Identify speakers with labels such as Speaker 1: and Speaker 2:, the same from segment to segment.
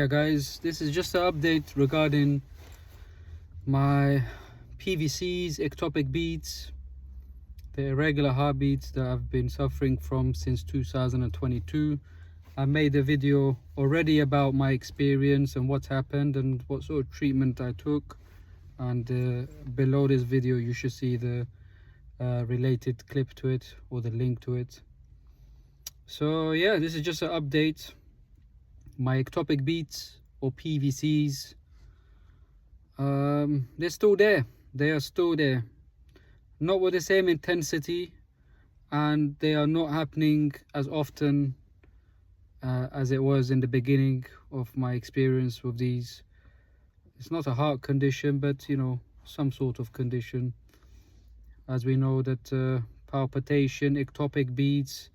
Speaker 1: Yeah guys, this is just an update regarding my PVCs, ectopic beats, the irregular heartbeats that I've been suffering from since 2022. I made a video already about my experience and what's happened and what sort of treatment I took, and below this video you should see the related clip to it, or the link to it. So yeah, this is just an update. My ectopic beats, or PVCs, they're still there. They are still there, not with the same intensity, and they are not happening as often as it was in the beginning of my experience with these. It's not a heart condition, but you know, some sort of condition, as we know that palpitation, ectopic beats,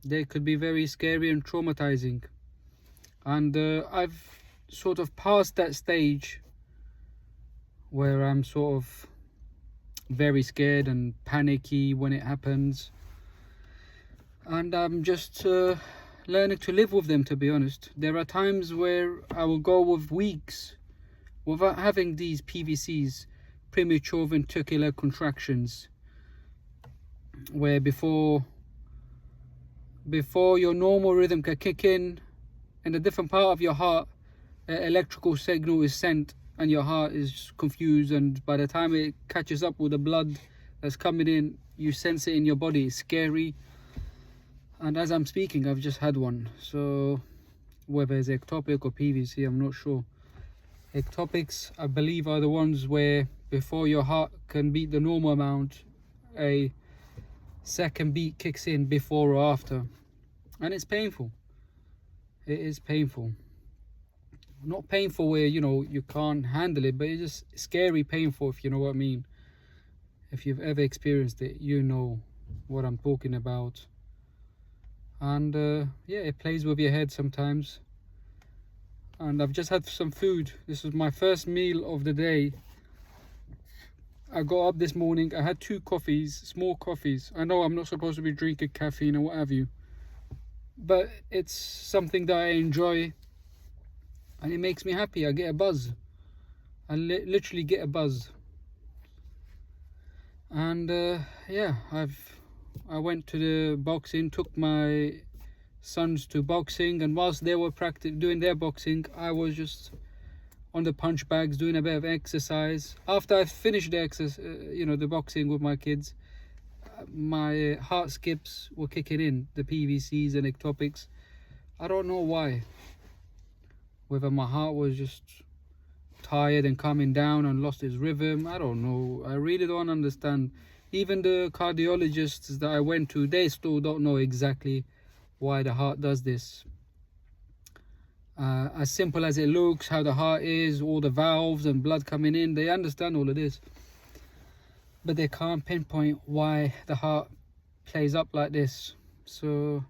Speaker 1: they could be very scary and traumatizing. And I've sort of passed that stage where I'm sort of very scared and panicky when it happens, and I'm just learning to live with them, to be honest. There are times where I will go with weeks without having these PVCs, premature ventricular contractions, where before your normal rhythm can kick in, in a different part of your heart, an electrical signal is sent and your heart is confused, and by the time it catches up with the blood that's coming in, you sense it in your body. It's scary. And as I'm speaking, I've just had one. So whether it's ectopic or PVC, I'm not sure. Ectopics, I believe, are the ones where before your heart can beat the normal amount, a second beat kicks in before or after, and it's painful. It is painful. Not painful where, you know, you can't handle it, but it's just scary painful, if you know what I mean. If you've ever experienced it, you know what I'm talking about. And yeah, it plays with your head sometimes. And I've just had some food. This was my first meal of the day. I got up this morning, I had 2 coffees, small coffees. I know I'm not supposed to be drinking caffeine or what have you, but it's something that I enjoy, and it makes me happy. I get a buzz. I literally get a buzz. And yeah, I went to the boxing, took my sons to boxing, and whilst they were doing their boxing, I was just on the punch bags doing a bit of exercise. After I finished the the boxing with my kids, my heart skips were kicking in, the PVCs and ectopics. I don't know why. Whether my heart was just tired and coming down and lost its rhythm, I don't know. I really don't understand. Even the cardiologists that I went to, they still don't know exactly why the heart does this. As simple as it looks, how the heart is, all the valves and blood coming in, they understand all of this, but they can't pinpoint why the heart plays up like this. So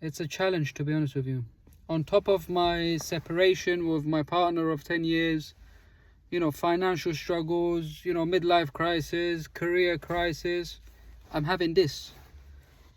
Speaker 1: it's a challenge, to be honest with you. On top of my separation with my partner of 10 years, you know, financial struggles, you know, midlife crisis, career crisis, I'm having this,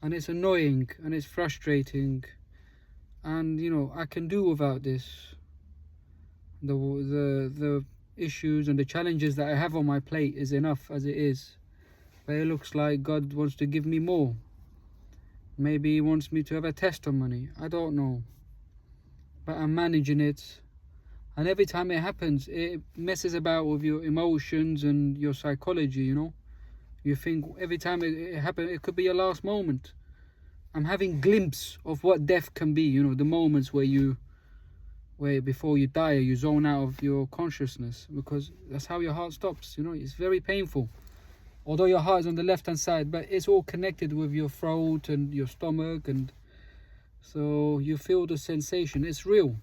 Speaker 1: and it's annoying and it's frustrating. And you know, I can do without this. The issues and the challenges that I have on my plate is enough as it is, but it looks like God wants to give me more. Maybe he wants me to have a test on money, I don't know, but I'm managing it. And every time it happens, it messes about with your emotions and your psychology, you know. You think every time it happens, it could be your last moment. I'm having glimpse of what death can be, you know, the moments where before you die, you zone out of your consciousness, because that's how your heart stops, you know. It's very painful. Although your heart is on the left-hand side, but it's all connected with your throat and your stomach, and so you feel the sensation. It's real.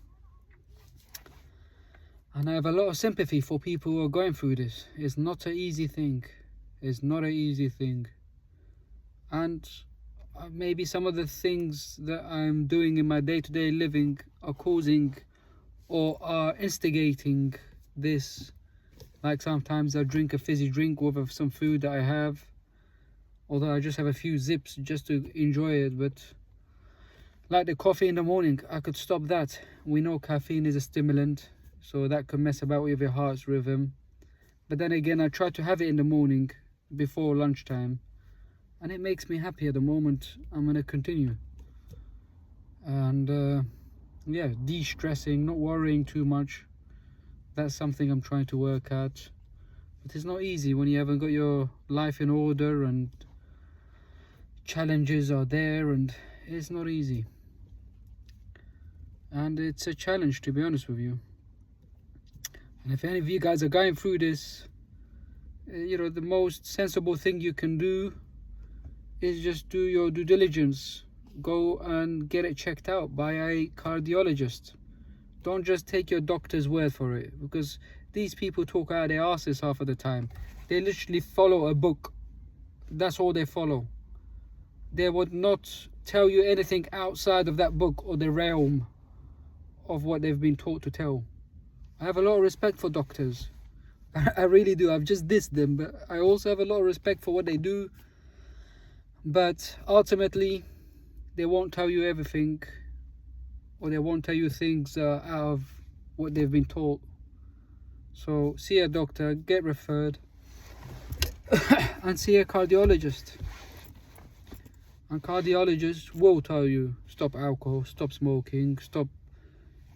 Speaker 1: And I have a lot of sympathy for people who are going through this. It's not an easy thing. It's not an easy thing. And maybe some of the things that I'm doing in my day-to-day living are causing or are instigating this. Like sometimes I drink a fizzy drink with some food that I have, although I just have a few zips just to enjoy it. But Like the coffee in the morning, I could stop that. We know caffeine is a stimulant, so that could mess about with your heart's rhythm. But then again, I try to have it in the morning before lunchtime, and it makes me happy at the moment. I'm going to continue. And yeah, de-stressing, not worrying too much. That's something I'm trying to work at. But it's not easy when you haven't got your life in order and challenges are there, and it's not easy. And it's a challenge, to be honest with you. And if any of you guys are going through this, you know, the most sensible thing you can do is just do your due diligence. Go and get it checked out by a cardiologist. Don't just take your doctor's word for it, because these people talk out of their asses half of the time. They literally follow a book. That's all they follow. They would not tell you anything outside of that book or the realm of what they've been taught to tell. I have a lot of respect for doctors. I really do. I've just dissed them, but I also have a lot of respect for what they do. But ultimately, they won't tell you everything, or they won't tell you things out of what they've been taught. So see a doctor, get referred, and see a cardiologist. And cardiologists will tell you, stop alcohol, stop smoking, stop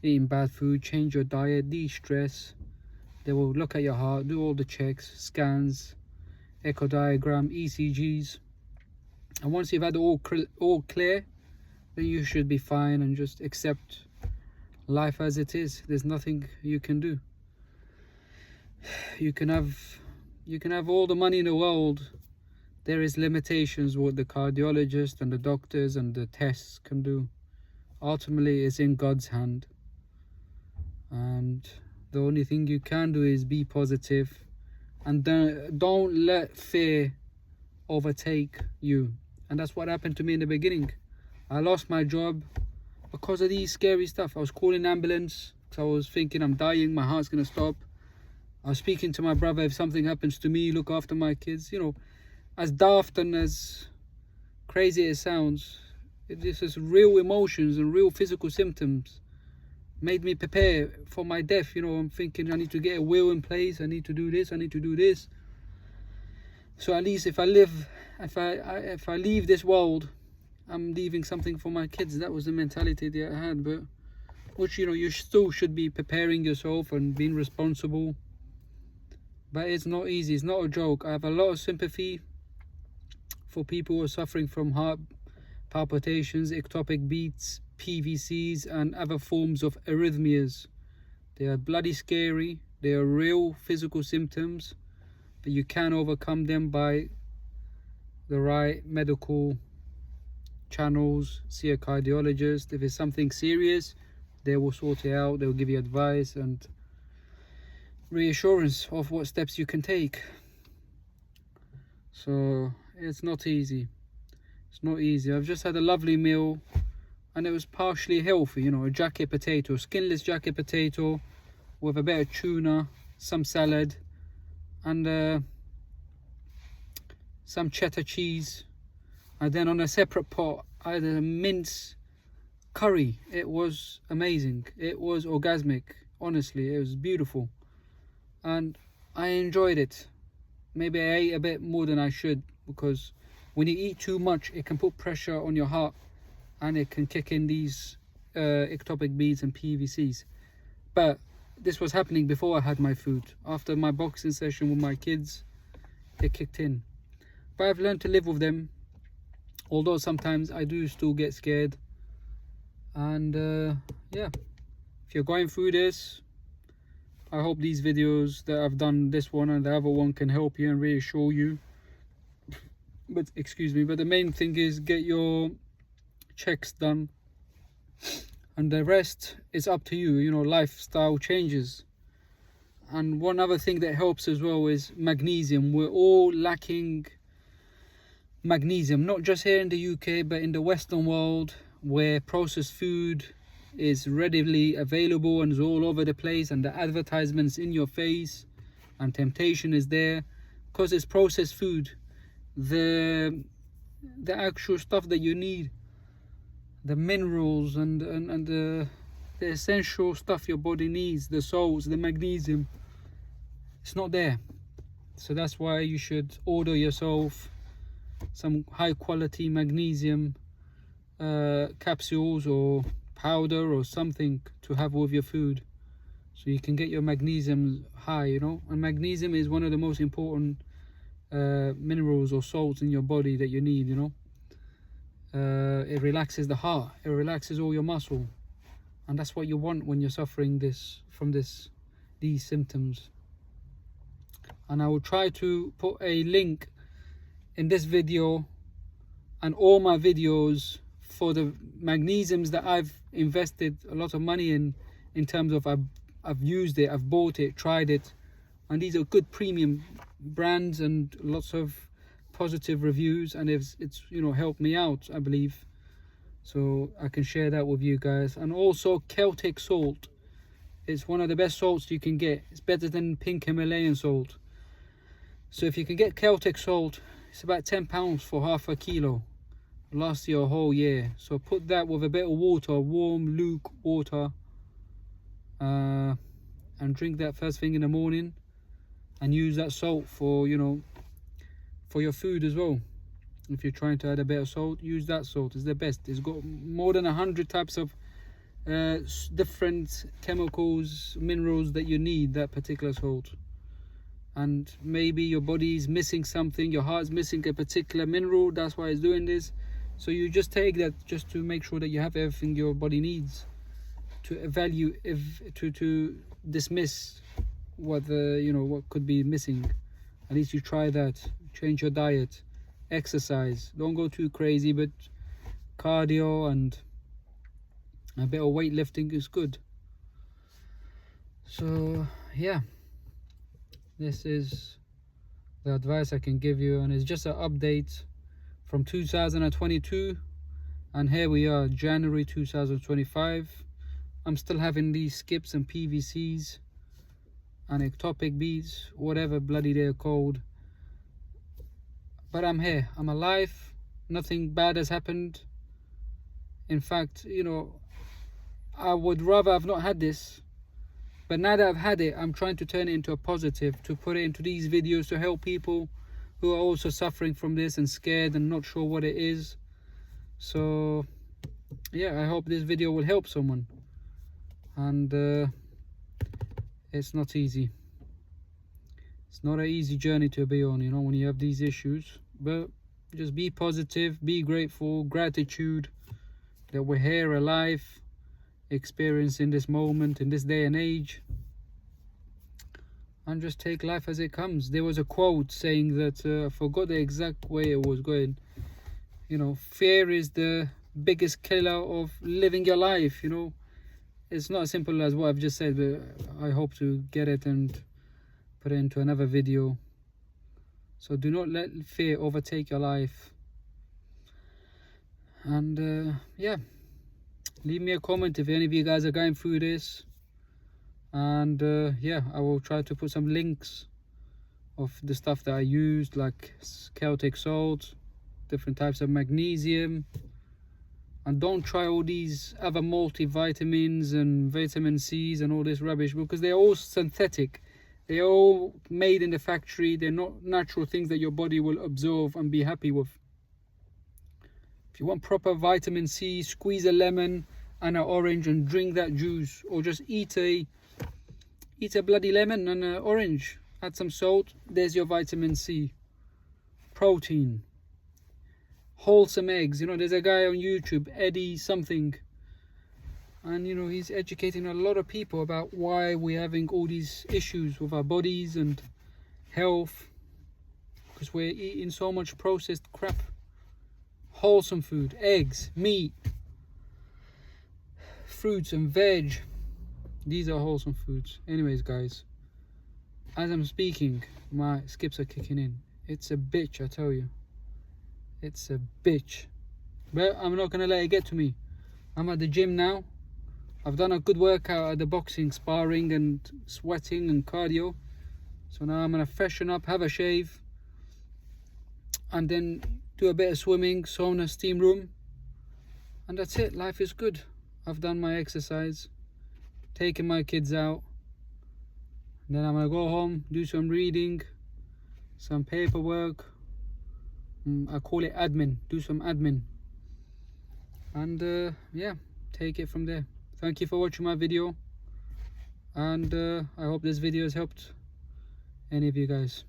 Speaker 1: eating bad food, change your diet, de-stress. They will look at your heart, do all the checks, scans, echodiagram, ECGs. And once you've had all clear, then you should be fine and just accept life as it is. There's nothing you can do. You can have all the money in the world. There is limitations what the cardiologist and the doctors and the tests can do. Ultimately, it's in God's hand. And the only thing you can do is be positive, and don't let fear overtake you. And that's what happened to me in the beginning. I lost my job because of these scary stuff. I was calling ambulance because I was thinking I'm dying, my heart's gonna stop. I was speaking to my brother, if something happens to me, look after my kids. You know, as daft and as crazy as it sounds, this is real emotions and real physical symptoms made me prepare for my death. You know, I'm thinking I need to get a will in place, I need to do this, I need to do this. So at least if I leave this world, I'm leaving something for my kids. That was the mentality that I had. But which, you know, you still should be preparing yourself and being responsible. But it's not easy, it's not a joke. I have a lot of sympathy for people who are suffering from heart palpitations, ectopic beats, PVCs and other forms of arrhythmias. They are bloody scary. They are real physical symptoms, but you can overcome them by the right medical channels. See a cardiologist. If it's something serious, they will sort it out. They'll give you advice and reassurance of what steps you can take. So it's not easy. It's not easy. I've just had a lovely meal, and it was partially healthy. You know, a jacket potato, skinless jacket potato with a bit of tuna, some salad, and some cheddar cheese. And then on a separate pot, I had a mince curry. It was amazing. It was orgasmic. Honestly, it was beautiful, and I enjoyed it. Maybe I ate a bit more than I should, because when you eat too much, it can put pressure on your heart, and it can kick in these ectopic beads and PVCs. But this was happening before I had my food. After my boxing session with my kids, it kicked in. But I've learned to live with them, although sometimes I do still get scared. And yeah, if you're going through this, I hope these videos that I've done, this one and the other one, can help you and reassure you. But excuse me, but the main thing is get your checks done, and the rest is up to you. You know, lifestyle changes. And one other thing that helps as well is magnesium. We're all lacking magnesium, not just here in the UK, but in the Western world, where processed food is readily available and is all over the place, and the advertisements in your face, and temptation is there because it's processed food. The actual stuff that you need the minerals and the essential stuff your body needs, the salts, the magnesium. It's not there. So that's why you should order yourself some high quality magnesium capsules or powder or something to have with your food, so you can get your magnesium high, you know. And magnesium is one of the most important minerals or salts in your body that you need, you know. It relaxes the heart, it relaxes all your muscle, and that's what you want when you're suffering from these symptoms. And I will try to put a link in this video and all my videos for the magnesiums that I've invested a lot of money in terms of I've used it, I've bought it, tried it, and these are good premium brands and lots of positive reviews, and it's you know, helped me out, I believe, so I can share that with you guys. And also Celtic salt, it's one of the best salts you can get. It's better than pink Himalayan salt. So if you can get Celtic salt, it's about £10 for half a kilo. Lasts you a whole year. So put that with a bit of water, warm luke water, and drink that first thing in the morning, and use that salt for, you know, for your food as well. If you're trying to add a bit of salt, use that salt. It's the best. It's got more than 100 types of different chemicals, minerals that you need, that particular salt. And maybe your body's missing something, your heart's missing a particular mineral, that's why it's doing this. So you just take that just to make sure that you have everything your body needs, to evaluate, to dismiss what what could be missing. At least you try that. Change your diet, exercise, don't go too crazy, but cardio and a bit of weightlifting is good. So yeah, this is the advice I can give you, and it's just an update from 2022, and here we are, January 2025. I'm still having these skips and PVCs and ectopic beads, whatever bloody they're called, but I'm here, I'm alive, nothing bad has happened. In fact, you know, I would rather have not had this, but now that I've had it, I'm trying to turn it into a positive, to put it into these videos to help people who are also suffering from this and scared and not sure what it is. So yeah, I hope this video will help someone. And it's not easy. It's not an easy journey to be on, you know, when you have these issues. But just be positive, be grateful, gratitude that we're here alive, experiencing this moment in this day and age, and just take life as it comes. There was a quote saying that, I forgot the exact way it was going, you know, fear is the biggest killer of living your life. You know, it's not as simple as what I've just said, but I hope to get it and put it into another video. So do not let fear overtake your life. And yeah, leave me a comment if any of you guys are going through this. And yeah, I will try to put some links of the stuff that I used, like Celtic salt, different types of magnesium. And don't try all these other multivitamins and vitamin C's and all this rubbish, because they're all synthetic. They're all made in the factory. They're not natural things that your body will absorb and be happy with. If you want proper vitamin C, squeeze a lemon and an orange and drink that juice, or just eat a bloody lemon and an orange, add some salt, there's your vitamin C. Protein, wholesome eggs. You know, there's a guy on YouTube, Eddie something, and you know, he's educating a lot of people about why we're having all these issues with our bodies and health, because we're eating so much processed crap. Wholesome food, eggs, meat, fruits and veg, these are wholesome foods. Anyways guys, as I'm speaking, my skips are kicking in. It's a bitch, I tell you, it's a bitch, but I'm not gonna let it get to me. I'm at the gym now. I've done a good workout at the boxing, sparring and sweating and cardio, so now I'm gonna freshen up, have a shave, and then do a bit of swimming, sauna, steam room, And that's it. Life is good. I've done my exercise, taken my kids out, and then I'm gonna go home, do some reading, some paperwork. I call it admin. Do some admin, and yeah, take it from there. Thank you for watching my video, and I hope this video has helped any of you guys.